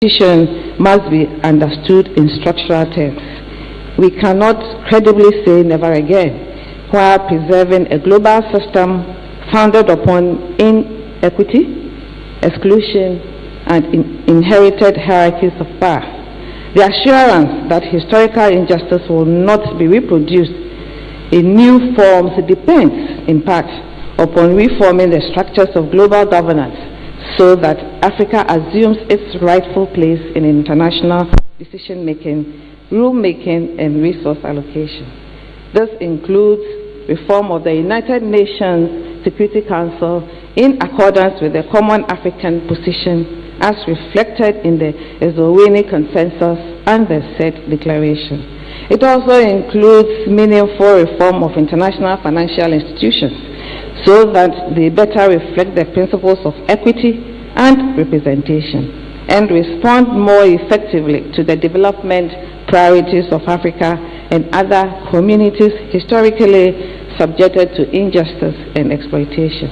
Constitution must be understood in structural terms. We cannot credibly say never again while preserving a global system founded upon inequity, exclusion, and inherited hierarchies of power. The assurance that historical injustice will not be reproduced in new forms depends, in part, upon reforming the structures of global governance so that Africa assumes its rightful place in international decision-making, rule-making, and resource allocation. This includes reform of the United Nations Security Council in accordance with the Common African Position as reflected in the Sh0cked Consensus and the said declaration. It also includes meaningful reform of international financial institutions so that they better reflect the principles of equity and representation and respond more effectively to the development priorities of Africa and other communities historically subjected to injustice and exploitation.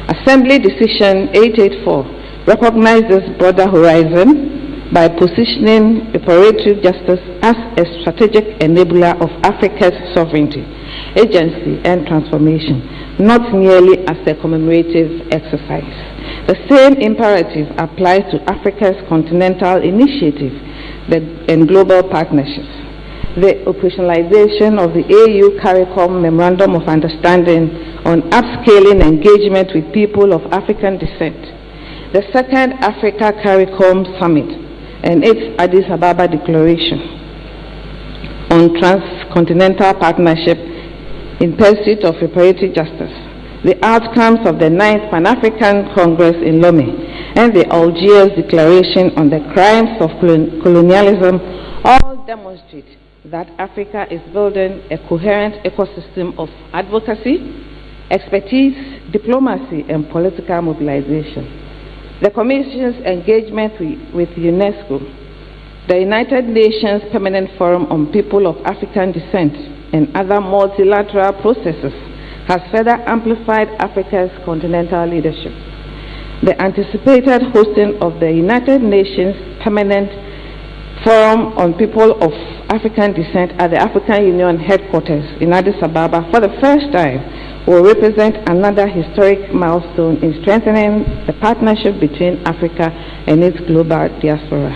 Assembly Decision 884 recognizes this broader horizon by positioning reparative justice as a strategic enabler of Africa's sovereignty, agency, and transformation, not merely as a commemorative exercise. The same imperative applies to Africa's continental initiative and global partnerships. The operationalization of the AU CARICOM Memorandum of Understanding on upscaling engagement with people of African descent, the second Africa CARICOM Summit, and its Addis Ababa Declaration on transcontinental partnership in pursuit of reparative justice, the outcomes of the 9th Pan-African Congress in Lomé, and the Algiers Declaration on the crimes of colonialism all demonstrate that Africa is building a coherent ecosystem of advocacy, expertise, diplomacy, and political mobilization. The Commission's engagement with UNESCO, the United Nations Permanent Forum on People of African Descent, and other multilateral processes has further amplified Africa's continental leadership. The anticipated hosting of the United Nations Permanent Forum on People of African Descent at the African Union headquarters in Addis Ababa for the first time will represent another historic milestone in strengthening the partnership between Africa and its global diaspora.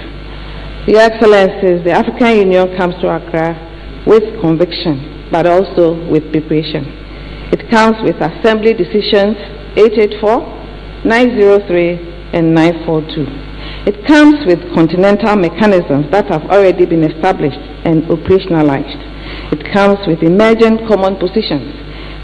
Your Excellencies, the African Union comes to Accra with conviction, but also with preparation. It comes with Assembly Decisions 884, 903, and 942. It comes with continental mechanisms that have already been established and operationalized. It comes with emergent common positions,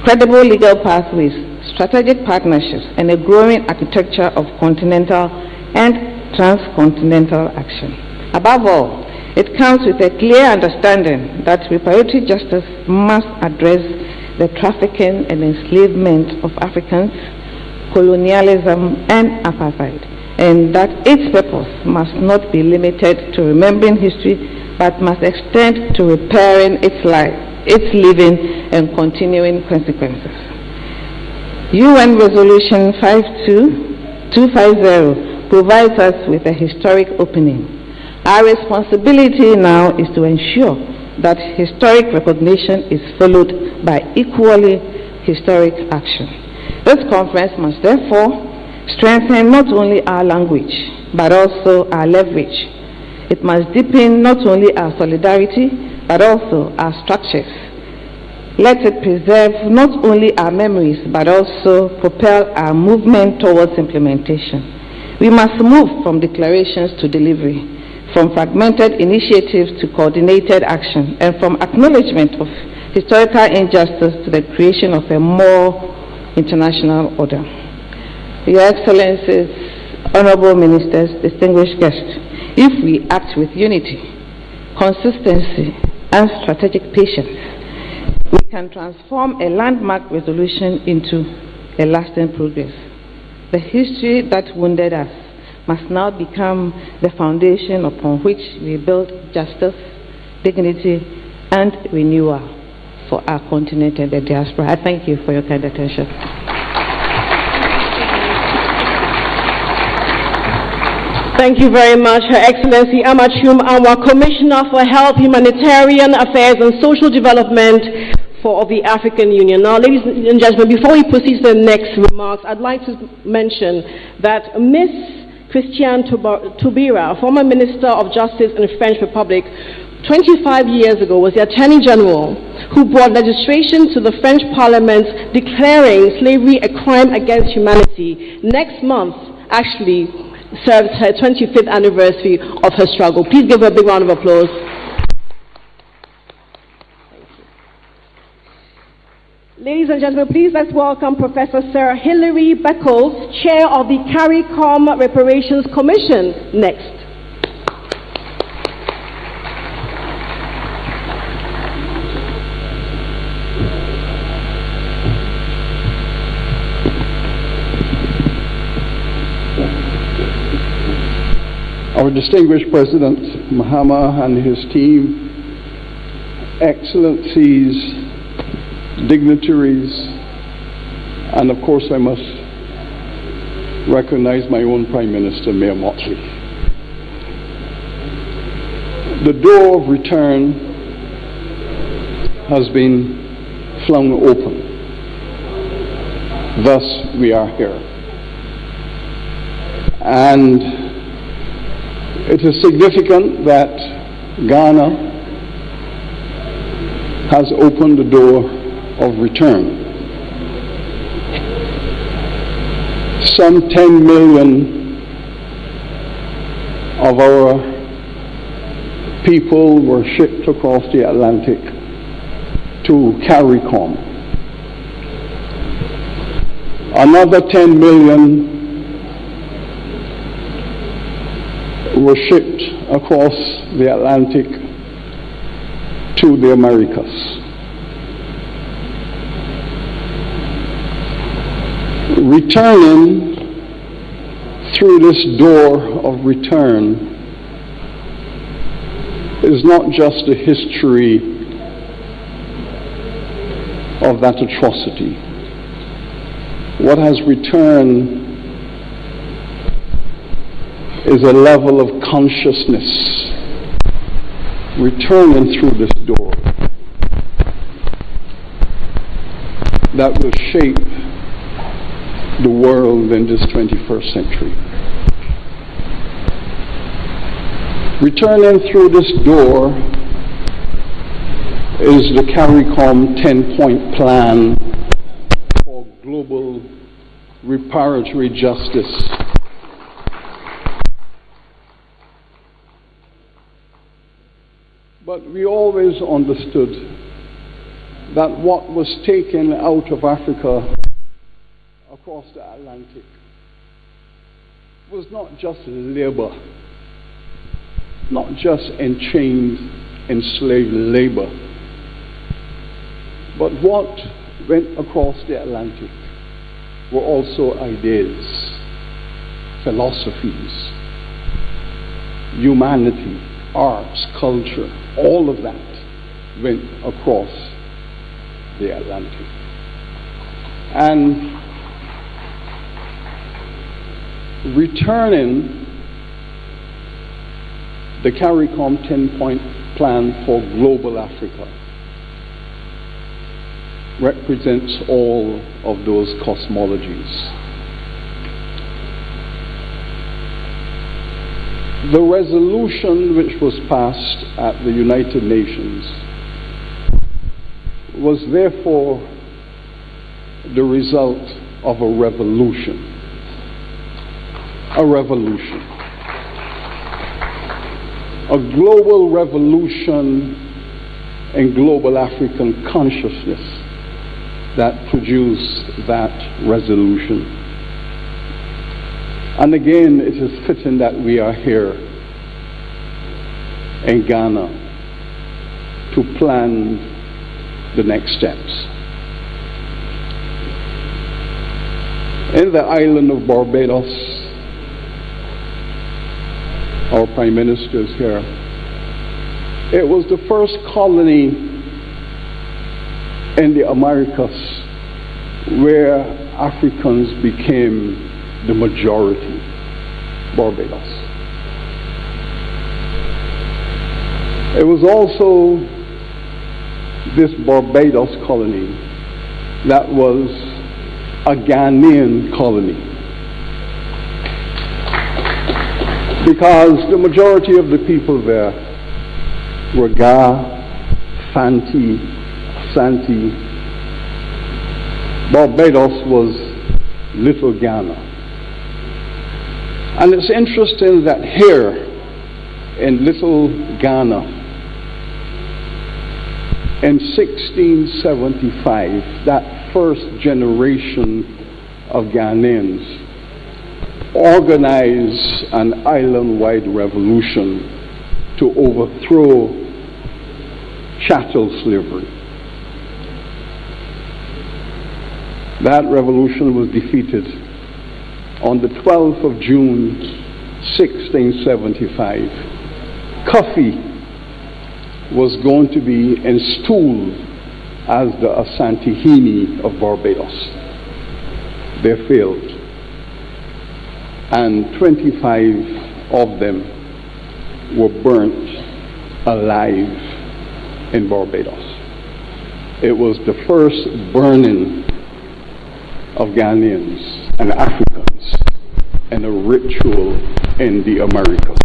credible legal pathways, strategic partnerships, and a growing architecture of continental and transcontinental action. Above all, it comes with a clear understanding that reparative justice must address the trafficking and enslavement of Africans, colonialism, and apartheid, and that its purpose must not be limited to remembering history, but must extend to repairing its living and continuing consequences. UN Resolution 52250 provides us with a historic opening. Our responsibility now is to ensure that historic recognition is followed by equally historic action. This conference must therefore strengthen not only our language, but also our leverage. It must deepen not only our solidarity, but also our structures. Let it preserve not only our memories, but also propel our movement towards implementation. We must move from declarations to delivery, from fragmented initiatives to coordinated action, and from acknowledgement of historical injustice to the creation of a more international order. Your Excellencies, Honorable Ministers, distinguished guests, if we act with unity, consistency, and strategic patience, we can transform a landmark resolution into a lasting progress. The history that wounded us must now become the foundation upon which we build justice, dignity, and renewal for our continent and the diaspora. I thank you for your kind attention. Thank you very much, Her Excellency Amachum Anwar, Commissioner for Health, Humanitarian Affairs and Social Development of the African Union. Now, ladies and gentlemen, before we proceed to the next remarks, I'd like to mention that Miss Christiane Taubira, former Minister of Justice in the French Republic, 25 years ago was the Attorney General who brought legislation to the French Parliament declaring slavery a crime against humanity. Next month, actually, serves her 25th anniversary of her struggle. Please give her a big round of applause. Ladies and gentlemen, please let's welcome Professor Sir Hilary Beckles, Chair of the CARICOM Reparations Commission. Next. Our distinguished President Mahama and his team, Excellencies, dignitaries, and of course I must recognize my own Prime Minister, Mayor Motley. The door of return has been flung open. Thus we are here. And it is significant that Ghana has opened the door of return. Some 10 million of our people were shipped across the Atlantic to CARICOM. Another 10 million were shipped across the Atlantic to the Americas. Returning through this door of return is not just a history of that atrocity. What has returned is a level of consciousness returning through this door that will shape the world in this 21st century. Returning through this door is the CARICOM 10-point plan for global reparatory justice. But we always understood that what was taken out of Africa across the Atlantic was not just labor, not just enchained, enslaved labor, but what went across the Atlantic were also ideas, philosophies, humanity, arts, culture, all of that went across the Atlantic. And returning the CARICOM 10-point plan for global Africa represents all of those cosmologies. The resolution which was passed at the United Nations was therefore the result of a revolution. A revolution. A global revolution in global African consciousness that produced that resolution. And again, it is fitting that we are here in Ghana to plan the next steps. In the island of Barbados, our Prime Minister is here. It was the first colony in the Americas where Africans became the majority, Barbados. It was also this Barbados colony that was a Ghanaian colony, because the majority of the people there were Ga, Fanti, Ashanti. Barbados was Little Ghana. And it's interesting that here in Little Ghana, in 1675, that first generation of Ghanaians organized an island-wide revolution to overthrow chattel slavery. That revolution was defeated on the 12th of June, 1675. Coffee was going to be installed as the Ashanti of Barbados. They failed, and 25 of them were burnt alive in Barbados. It was the first burning of Ghanaians and Africans and a ritual in the Americas.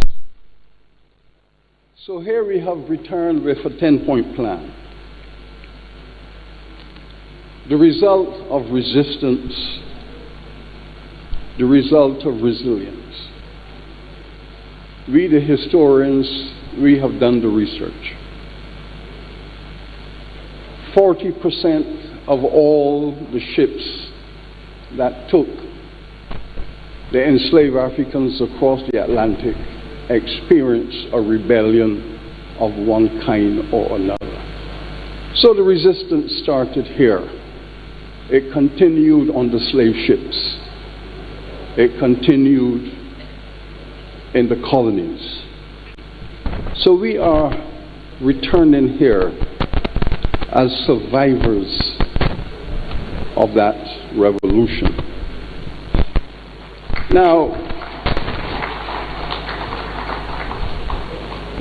So here we have returned with a 10-point plan. The result of resistance, the result of resilience. We, the historians, we have done the research. 40% of all the ships that took the enslaved Africans across the Atlantic experienced a rebellion of one kind or another. So the resistance started here. It continued on the slave ships. It continued in the colonies. So we are returning here as survivors of that revolution. Now,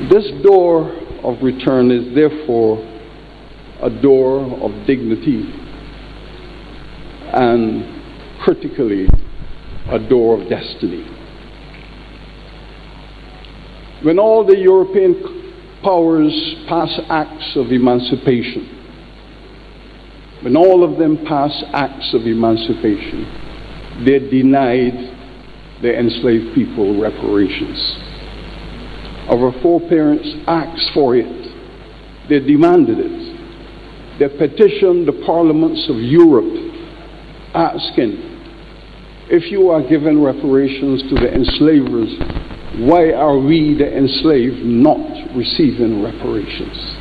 this door of return is therefore a door of dignity and critically a door of destiny. When all the European powers pass acts of emancipation, when all of them pass acts of emancipation, they denied the enslaved people reparations. Our foreparents asked for it. They demanded it. They petitioned the parliaments of Europe asking, if you are giving reparations to the enslavers, why are we, the enslaved, not receiving reparations?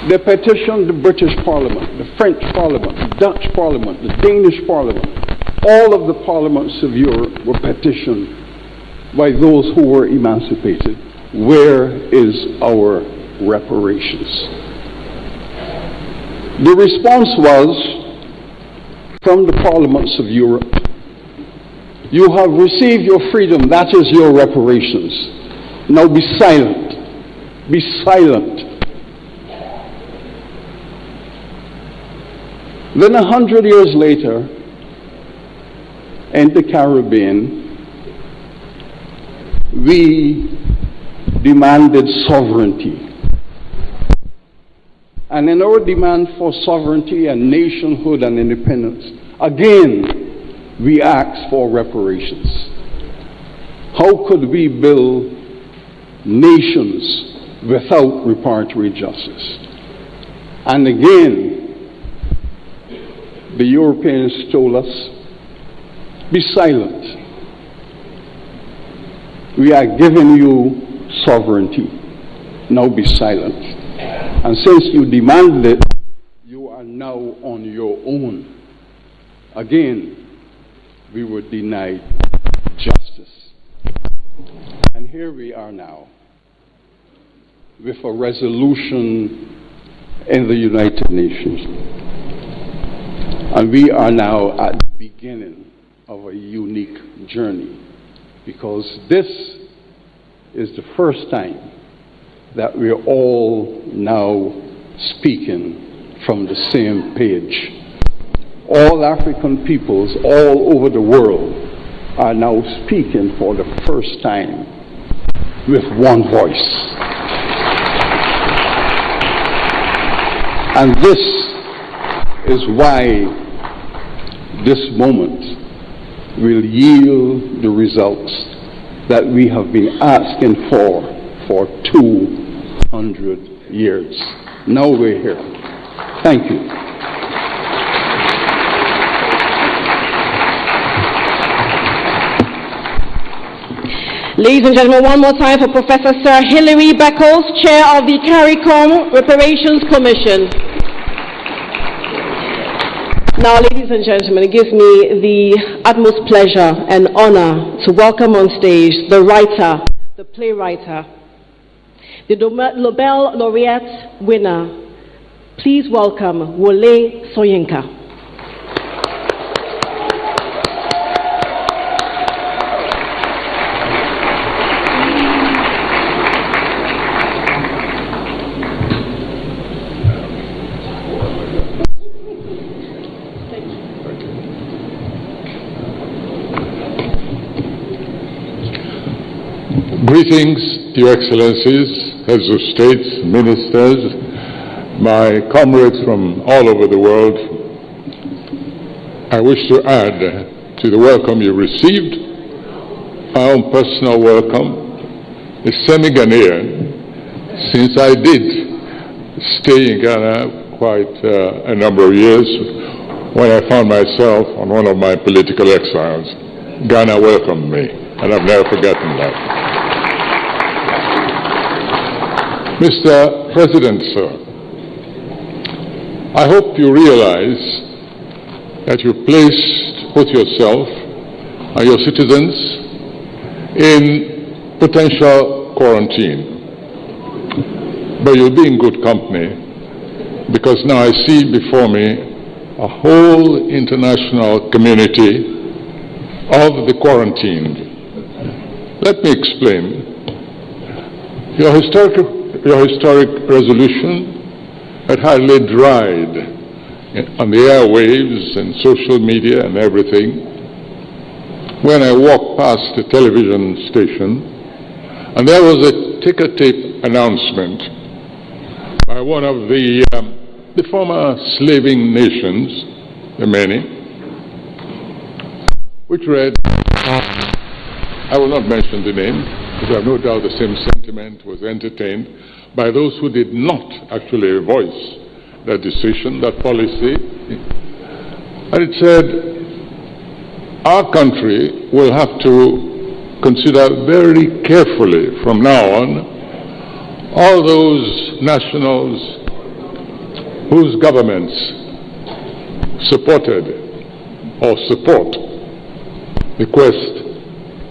They petitioned the British Parliament, the French Parliament, the Dutch Parliament, the Danish Parliament. All of the parliaments of Europe were petitioned by those who were emancipated. Where is our reparations? The response was, from the parliaments of Europe, you have received your freedom, that is your reparations. Now be silent. Be silent. Then 100 years later, in the Caribbean, we demanded sovereignty. And in our demand for sovereignty and nationhood and independence, again, we asked for reparations. How could we build nations without reparatory justice? And again, the Europeans told us, be silent. We are giving you sovereignty. Now be silent. And since you demanded it, you are now on your own. Again, we were denied justice. And here we are now with a resolution in the United Nations. And we are now at the beginning of a unique journey, because this is the first time that we're all now speaking from the same page. All African peoples all over the world are now speaking for the first time with one voice. And this is why this moment will yield the results that we have been asking for 200 years. Now we're here. Thank you. Ladies and gentlemen, one more time for Professor Sir Hilary Beckles, Chair of the CARICOM Reparations Commission. Now, ladies and gentlemen, it gives me the utmost pleasure and honor to welcome on stage the writer, the playwright, the Nobel Laureate winner. Please welcome Wole Soyinka. Greetings, Your Excellencies, Heads of States, Ministers, my comrades from all over the world. I wish to add to the welcome you received, my own personal welcome, a semi-Ghanaian, since I did stay in Ghana quite a number of years when I found myself on one of my political exiles. Ghana welcomed me, and I've never forgotten that. Mr. President, sir, I hope you realize that you placed both yourself and your citizens in potential quarantine. But you'll be in good company, because now I see before me a whole international community of the quarantined. Let me explain. Your historic resolution had hardly dried on the airwaves and social media and everything when I walked past the television station, and there was a ticker tape announcement by one of the former slaving nations, the many, which read, I will not mention the name, but I have no doubt the same sentiment was entertained by those who did not actually voice that decision, that policy. And it said, our country will have to consider very carefully from now on all those nationals whose governments supported or support the quest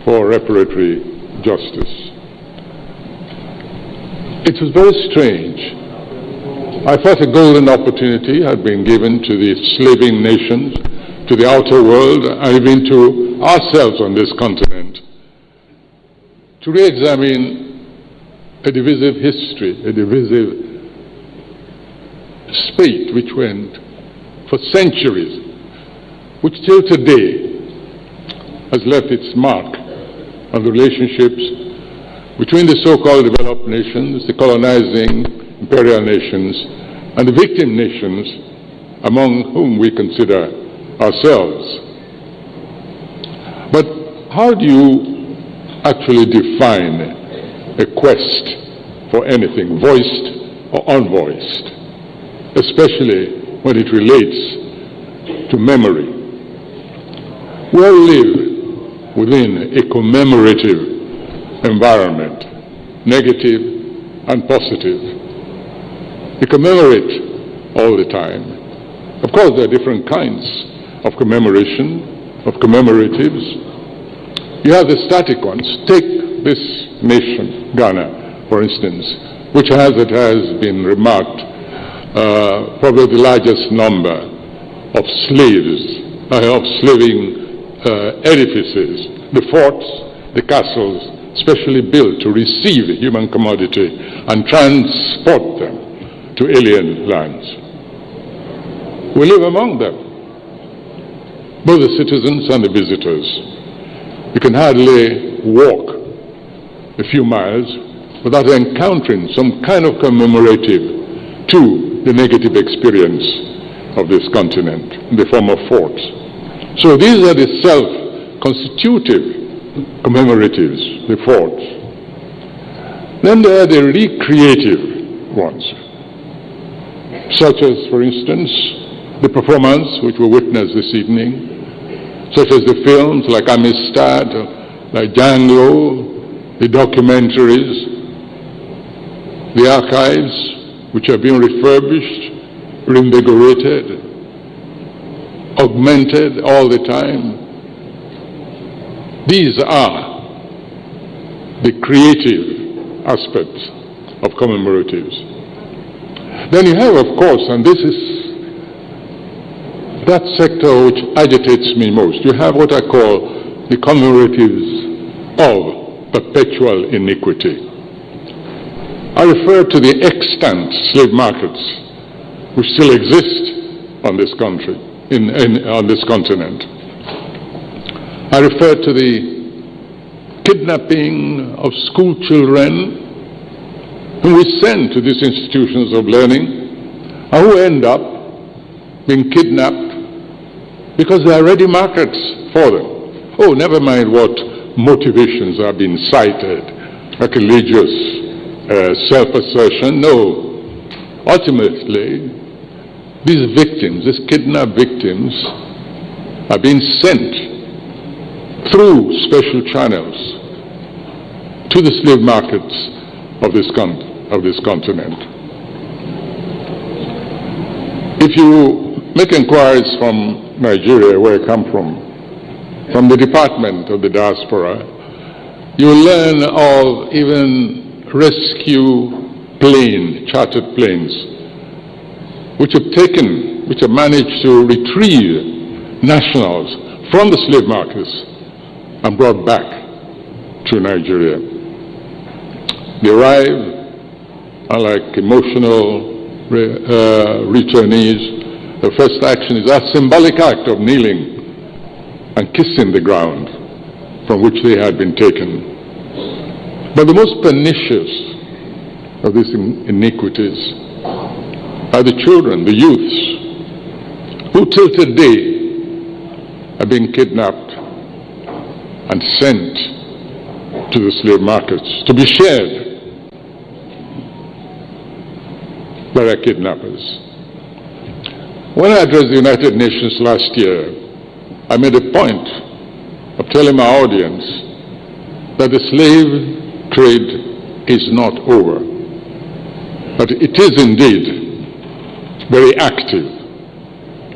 for reparatory justice. It was very strange. I thought a golden opportunity had been given to the slaving nations, to the outer world, and even to ourselves on this continent, to re-examine a divisive history, a divisive spate which went for centuries, which till today has left its mark on the relationships between the so-called developed nations, the colonizing imperial nations, and the victim nations, among whom we consider ourselves. But how do you actually define a quest for anything, voiced or unvoiced, especially when it relates to memory? We all live within a commemorative environment, negative and positive. We commemorate all the time. Of course, there are different kinds of commemoration, of commemoratives. You have the static ones. Take this nation, Ghana, for instance, which has, it has been remarked, probably the largest number of slaves, of slaving edifices, the forts, the castles, specially built to receive human commodity and transport them to alien lands. We live among them, both the citizens and the visitors. You can hardly walk a few miles without encountering some kind of commemorative to the negative experience of this continent in the form of forts. So these are the self-constitutive commemoratives, the forts. Then there are the recreative ones, such as, for instance, the performance which we witnessed this evening, such as the films like Amistad, like Django, the documentaries, the archives which have been refurbished, reinvigorated, augmented all the time. These are the creative aspects of commemoratives. Then you have, of course, and this is that sector which agitates me most, you have what I call the commemoratives of perpetual iniquity. I refer to the extant slave markets which still exist on this country, on this continent. I refer to the kidnapping of school children whom we send to these institutions of learning and who end up being kidnapped because there are ready markets for them. Oh, never mind what motivations are being cited, like religious self-assertion. No. Ultimately, these victims, these kidnapped victims, are being sent through special channels to the slave markets of this continent. If you make inquiries from Nigeria, where I come from the Department of the Diaspora, you learn of even rescue chartered planes, which have managed to retrieve nationals from the slave markets and brought back to Nigeria. They arrive, unlike emotional returnees, the first action is a symbolic act of kneeling and kissing the ground from which they had been taken. But the most pernicious of these iniquities are the children, the youths, who till today are being kidnapped and sent to the slave markets to be shared by their kidnappers. When I addressed the United Nations last year, I made a point of telling my audience that the slave trade is not over, but it is indeed very active.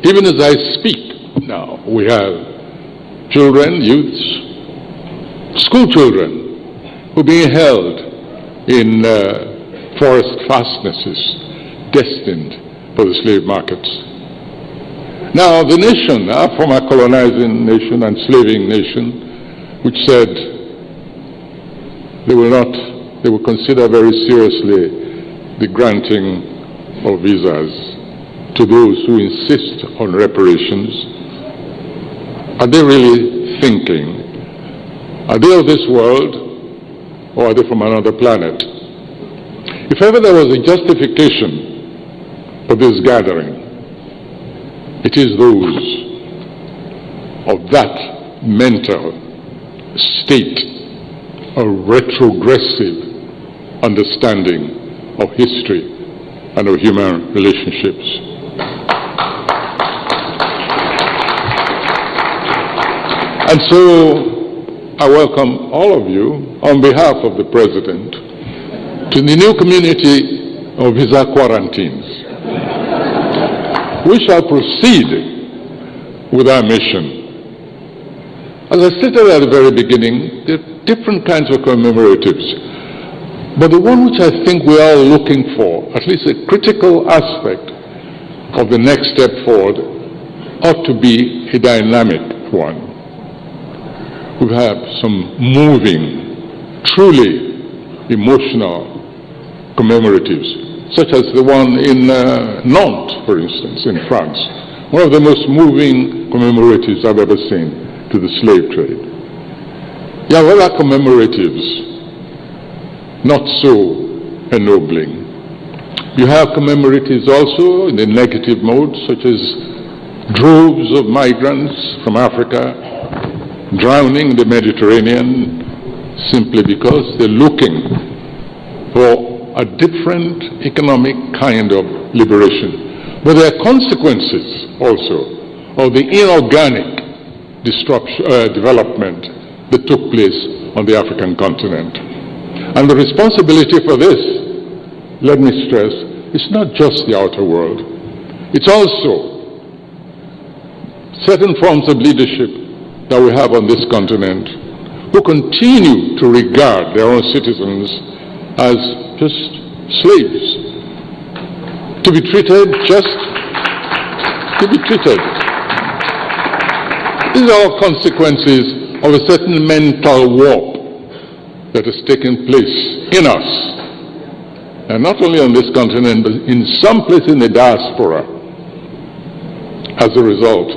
Even as I speak now, we have children, youths, school children who are being held in forest fastnesses destined for the slave markets. Now, the nation, our former colonizing nation and slaving nation, which said they will consider very seriously the granting of visas to those who insist on reparations, are they really thinking? Are they of this world, or are they from another planet? If ever there was a justification for this gathering, it is those of that mental state of retrogressive understanding of history and of human relationships. And so I welcome all of you on behalf of the President to the new community of visa quarantines. We shall proceed with our mission. As I stated at the very beginning, there are different kinds of commemoratives, but the one which I think we are looking for, at least a critical aspect of the next step forward, ought to be a dynamic one. We have some moving truly emotional commemoratives, such as the one in Nantes, for instance, in France. One of the most moving commemoratives I've ever seen to the slave trade. You have other commemoratives, not so ennobling. You have commemoratives also in the negative mode, such as droves of migrants from Africa drowning in the Mediterranean simply because they're looking for a different economic kind of liberation. But there are consequences also of the inorganic development that took place on the African continent. And the responsibility for this, let me stress, is not just the outer world. It's also certain forms of leadership that we have on this continent who continue to regard their own citizens as just slaves, to be treated just to be treated. These are all consequences of a certain mental warp that has taken place in us, and not only on this continent, but in some place in the diaspora as a result